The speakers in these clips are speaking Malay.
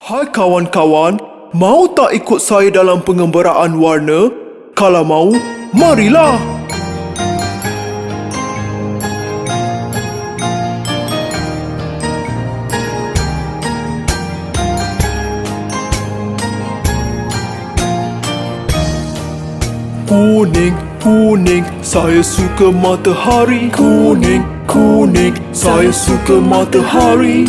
Hai kawan-kawan, mau tak ikut saya dalam pengembaraan warna? Kalau mau, marilah! Kuning, kuning, saya suka matahari. Kuning, kuning, saya suka matahari.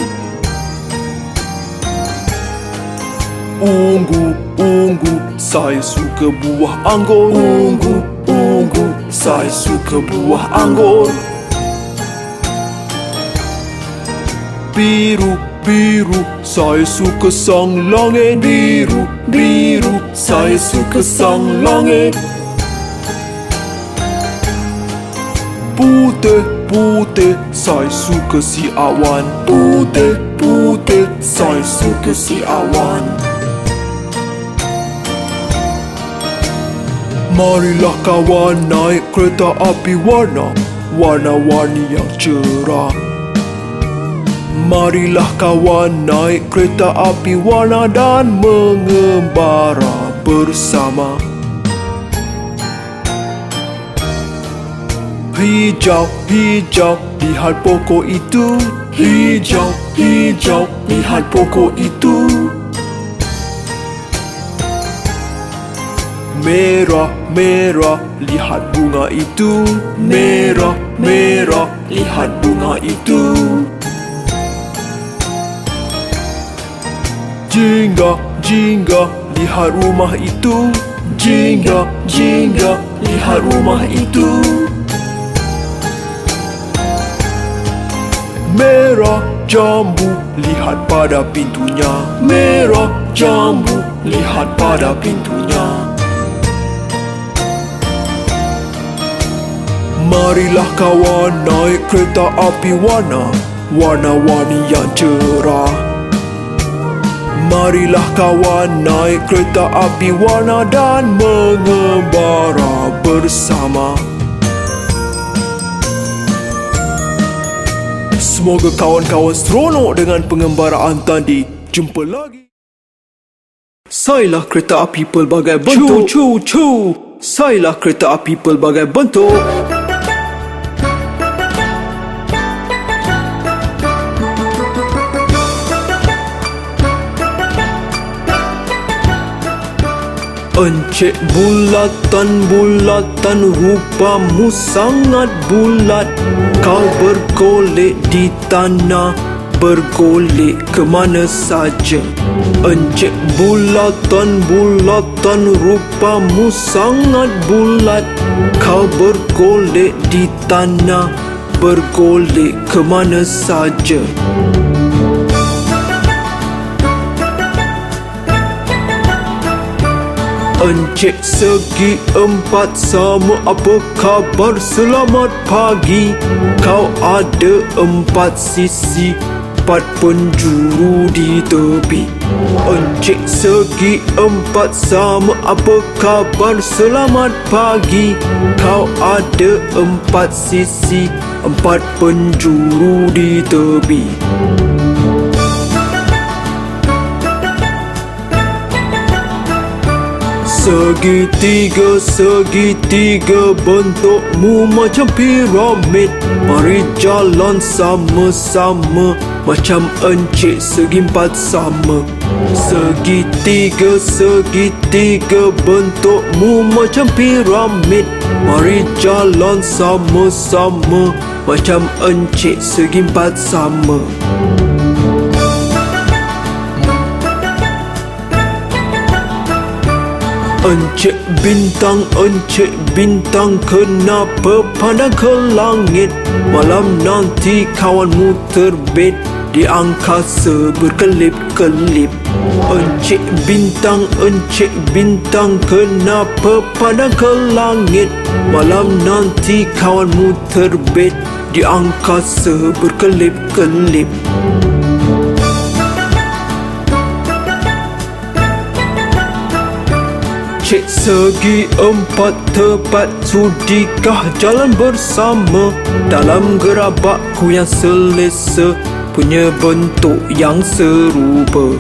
Ungu, ungu, saya suka buah anggur. Ungu, ungu, saya suka buah anggur. Biru, biru, saya suka sang langit. Biru, biru, saya suka sang langit. Putih, putih, saya suka si awan. Putih, putih, saya suka si awan. Marilah kawan naik kereta api warna, warna-warni yang cerah. Marilah kawan naik kereta api warna dan mengembara bersama. Hijau, hijau, lihat pokok itu. Hijau, hijau, lihat pokok itu. Merah, merah, lihat bunga itu. Merah, merah, lihat bunga itu. Jingga, jingga, lihat rumah itu. Jingga, jingga, lihat rumah itu. Merah jambu, lihat pada pintunya. Merah jambu, lihat pada pintunya. Marilah kawan naik kereta api warna, warna-warni yang cerah. Marilah kawan naik kereta api warna dan mengembara bersama. Semoga kawan-kawan seronok dengan pengembaraan tadi. Jumpa lagi. Sailah kereta api pelbagai bentuk. Cu, cu, cu. Sailah kereta api pelbagai bentuk. Encik bulatan, bulatan, rupamu sangat bulat. Kau bergolek di tanah, bergolek ke mana saja. Encik bulatan, bulatan, rupamu sangat bulat. Kau bergolek di tanah, bergolek ke mana saja. Encik segi empat, sama apa khabar? Selamat pagi. Kau ada empat sisi, empat penjuru di tepi. Encik segi empat, sama apa khabar? Selamat pagi. Kau ada empat sisi, empat penjuru di tepi. Segitiga, segitiga, bentukmu macam piramid. Mari jalan sama-sama, macam encik segi empat sama. Segitiga, segitiga, bentukmu macam piramid. Mari jalan sama-sama, macam encik segi empat sama. Encik bintang, kenapa pandang ke langit? Malam nanti kawanmu terbit di angkasa berkelip-kelip. Encik bintang, kenapa pandang ke langit? Malam nanti kawanmu terbit di angkasa berkelip-kelip. Cik segi empat tepat, sudikah jalan bersama dalam gerabakku yang selesa? punya bentuk yang serupa.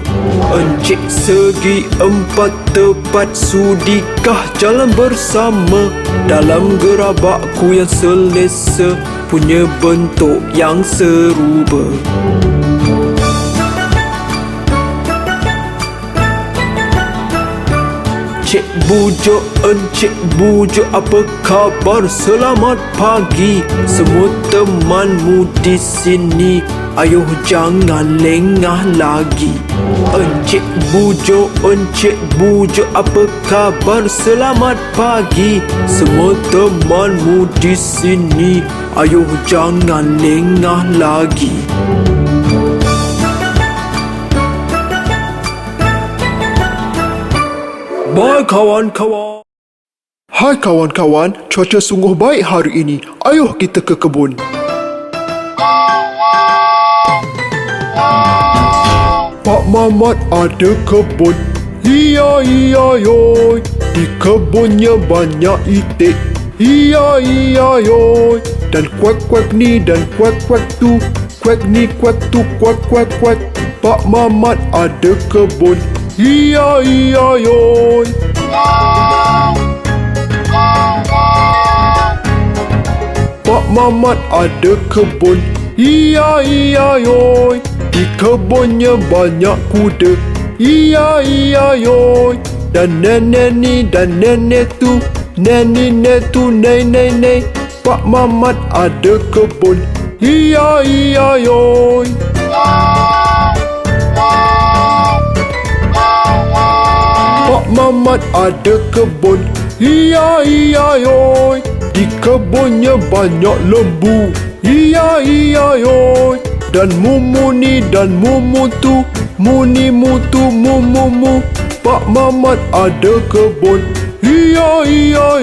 Encik segi empat tepat, sudikah jalan bersama dalam gerabakku yang selesa, punya bentuk yang serupa. Encik bujuk, encik bujuk, apa khabar? Selamat pagi semua temanmu di sini. Ayuh jangan lengah lagi. Encik bujuk, apa khabar? Selamat pagi semua temanmu di sini. Ayuh jangan lengah lagi. Bye kawan-kawan. Hai kawan-kawan, cuaca sungguh baik hari ini. Ayuh kita ke kebun. Pak Mamat ada kebun. Iya yoi. Di kebunnya banyak itik. Iya yoi. Dan kuek-kuek ni dan kuek-kuek tu. Kuek ni kuek tu kuek-kuek-kuek. Pak Mamat ada kebun. Iya yoi. Pak Mamat ada kebun. Iya yoi. Di kebunnya banyak kuda. Iya yoi. Dan nenek ni dan nenek tu. Nenek tu nenek. Pak Mamat ada kebun. Iya yoi. Pak Mamat ada kebun. Iya yoi. Di kebunnya banyak lembu. Iya yoi. Dan mumu ni dan mumu tu. Muni mutu mumumu. Pak Mamat ada kebun. Iya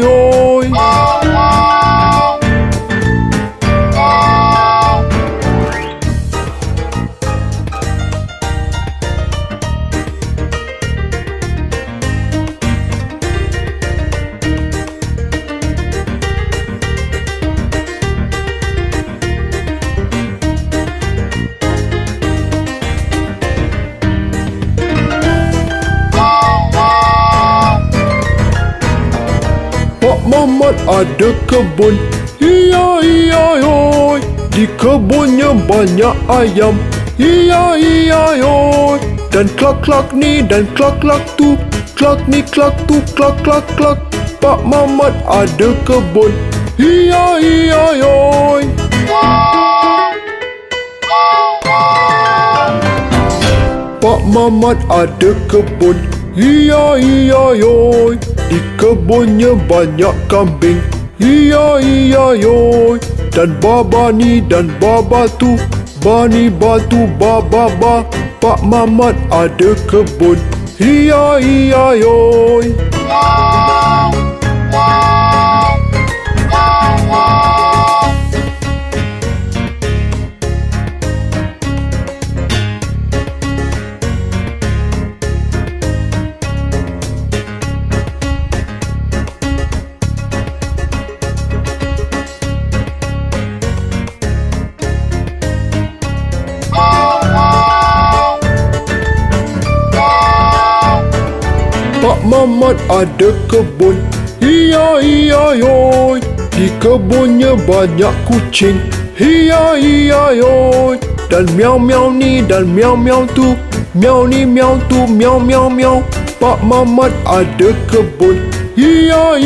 yoi. Mamat ada kebun. Iya yoi. Di kebunnya banyak ayam. Iya yoi. Dan klak-klak ni dan klak-klak tu. Klak ni klak tu klak-klak-klak. Pak Mamat ada kebun. Iya yoi. Pak Mamat ada kebun. Iya yoi. Di kebunnya banyak kambing. Iya yoi. Dan baba ni dan baba tu. Bani batu baba ba. Pak Mamat ada kebun. Iya yoi. Pak Mamat ada kebun. Iya yoi. Di kebunnya banyak kucing. Iya yoi. Dan miau-miau ni dan miau-miau tu. Miau ni miau tu miau miau miau. Pak Mamat ada kebun. Iya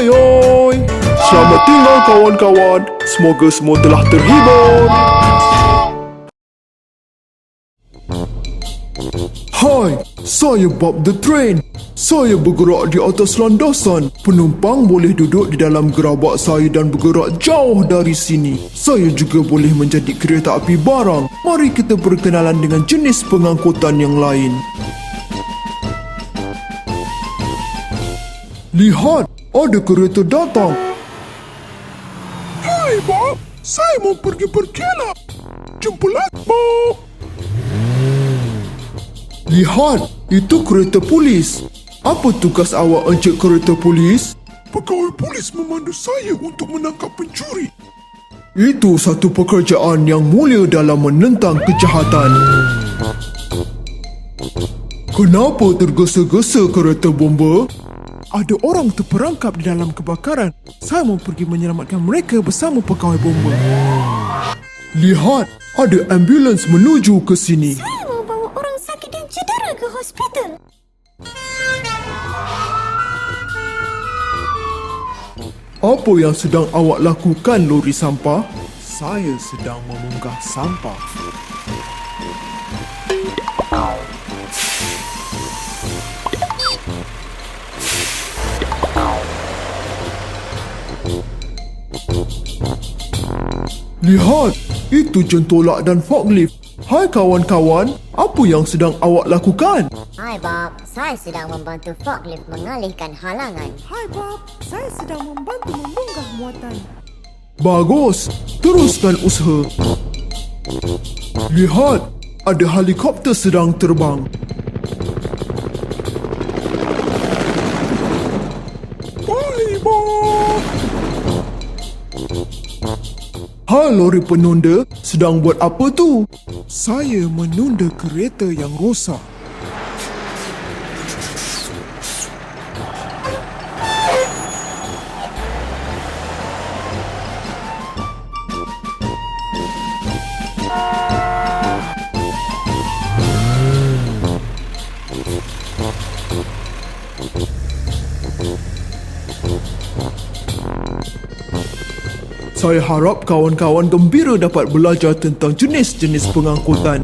yoi. Selamat tinggal kawan-kawan. Semoga semua telah terhibur. Hai, saya Bob the Train. Saya bergerak di atas landasan. Penumpang boleh duduk di dalam gerabak saya dan bergerak jauh dari sini. Saya juga boleh menjadi kereta api barang. Mari kita berkenalan dengan jenis pengangkutan yang lain. Lihat, ada kereta datang. Hai Bob, saya mau pergi berkelap. Jumpa lagi Bob. Lihat, itu kereta polis. Apa tugas awak, Encik Kereta Polis? Pegawai polis memandu saya untuk menangkap pencuri. Itu satu pekerjaan yang mulia dalam menentang kejahatan. Kenapa tergesa-gesa kereta bomba? Ada orang terperangkap di dalam kebakaran. Saya mau pergi menyelamatkan mereka bersama pegawai bomba. Lihat, ada ambulans menuju ke sini. Saya mau bawa orang sakit dan cedera ke hospital. Apa yang sedang awak lakukan, lori sampah? Saya sedang memunggah sampah. Lihat, itu jentolak dan forklift. Hai kawan-kawan, apa yang sedang awak lakukan? Hai Bob, saya sedang membantu forklift mengalihkan halangan. Hai Bob, saya sedang membantu memunggah muatan. Bagus, teruskan usaha. Lihat, ada helikopter sedang terbang. Bye, Bob. Hai lori penunda, sedang buat apa tu? Saya menunda kereta yang rosak. Saya harap kawan-kawan gembira dapat belajar tentang jenis-jenis pengangkutan.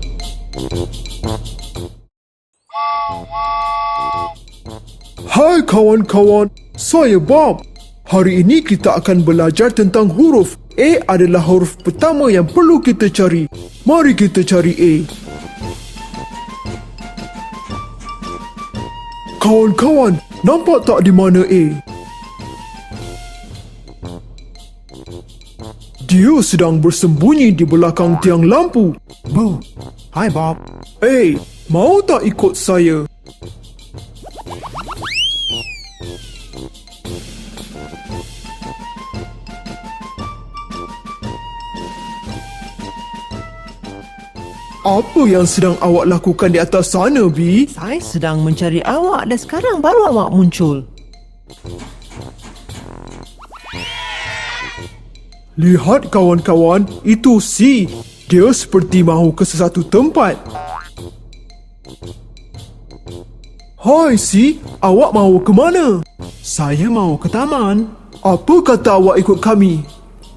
Hai kawan-kawan, saya Bob. Hari ini kita akan belajar tentang huruf. A adalah huruf pertama yang perlu kita cari. Mari kita cari A. Kawan-kawan, nampak tak di mana A? Dia sedang bersembunyi di belakang tiang lampu. Bu, hai Bob. Mau tak ikut saya? Apa yang sedang awak lakukan di atas sana, B? Saya sedang mencari awak dan sekarang baru awak muncul. Lihat kawan-kawan, itu C. Dia seperti mahu ke sesuatu tempat. Hai C, awak mahu ke mana? Saya mau ke taman. Apa kata awak ikut kami?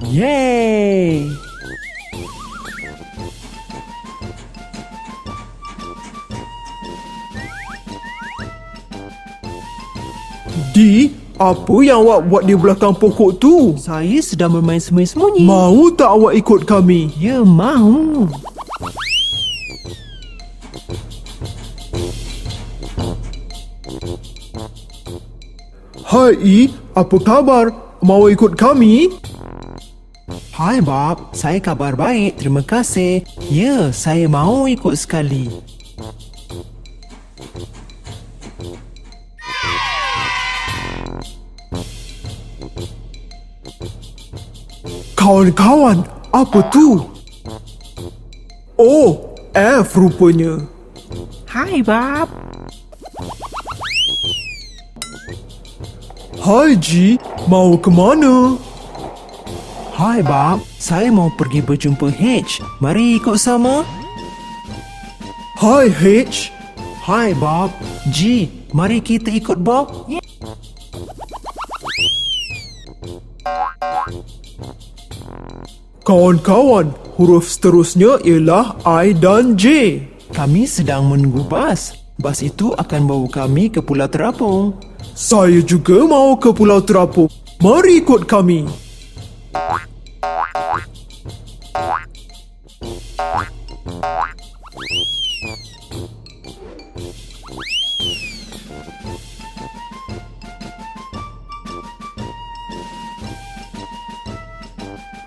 Yeay! D, apa yang awak buat di belakang pokok tu? Saya sedang bermain sembunyi-sembunyi. Mahu tak awak ikut kami? Ya, mahu. Hai E, apa khabar? Mahu ikut kami? Hai Bob, saya kabar baik, terima kasih. Ya, saya mahu ikut sekali. Kawan-kawan, apa tu? Oh, F rupanya. Hai Bob. Hai G, mau ke mana? Hai Bob, saya mau pergi berjumpa H. Mari ikut sama. Hai H. Hai Bob. G, mari kita ikut Bob. Kawan-kawan, huruf seterusnya ialah I dan J. Kami sedang menunggu bas. Bas itu akan bawa kami ke Pulau Terapung. Saya juga mau ke Pulau Terapung. Mari ikut kami.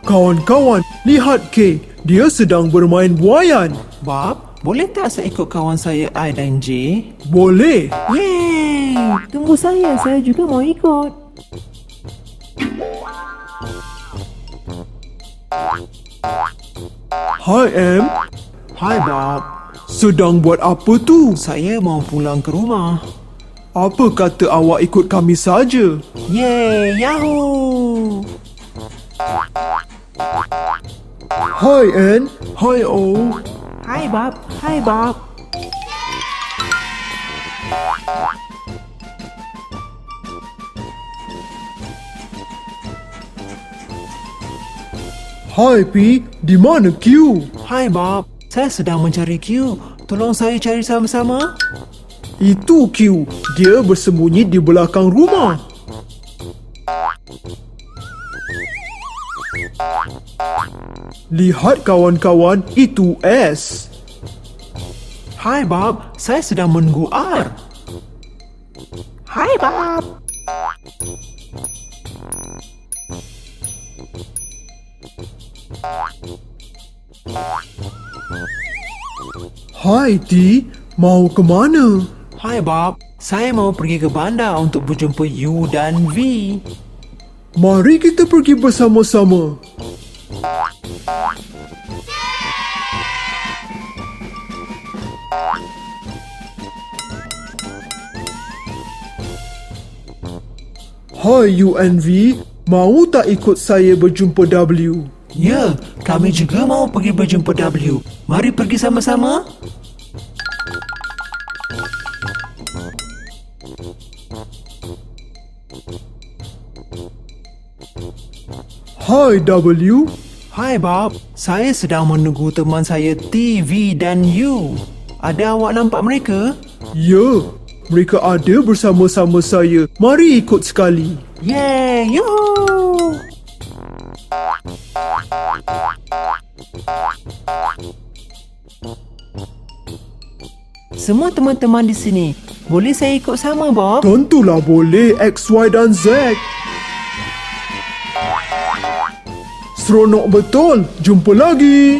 Kawan-kawan, lihat K. Dia sedang bermain buaian. Bob, boleh tak saya ikut kawan saya I dan J? Boleh. Yeay! Tunggu saya juga mau ikut. Hi Em, Hai Bob, sedang buat apa tu? saya mau pulang ke rumah. Apa kata awak ikut kami saja? Yeay, yahoo! Hi Ann, hi O. Hai Bob, hai Bob. Hi P, di mana Q? Hai Bob, saya sedang mencari Q. Tolong saya cari sama-sama. Itu Q, dia bersembunyi di belakang rumah. Lihat kawan-kawan, itu S. Hai Bob, saya sedang menunggu R. Hai Bob. Hai T, mau ke mana? Hai Bob, saya mau pergi ke bandar untuk berjumpa U dan V. Mari kita pergi bersama-sama. Hai U and V, mau tak ikut saya berjumpa W? Ya, kami juga mau pergi berjumpa W. Mari pergi sama-sama. Hai W, Hai Bob, saya sedang menunggu teman saya T, V dan U. Ada awak nampak mereka? ya, mereka ada bersama-sama saya. Mari ikut sekali. Yeay, yuhuu! Semua teman-teman di sini, boleh saya ikut sama Bob? Tentulah boleh X, Y dan Z. Seronok betul. Jumpa lagi.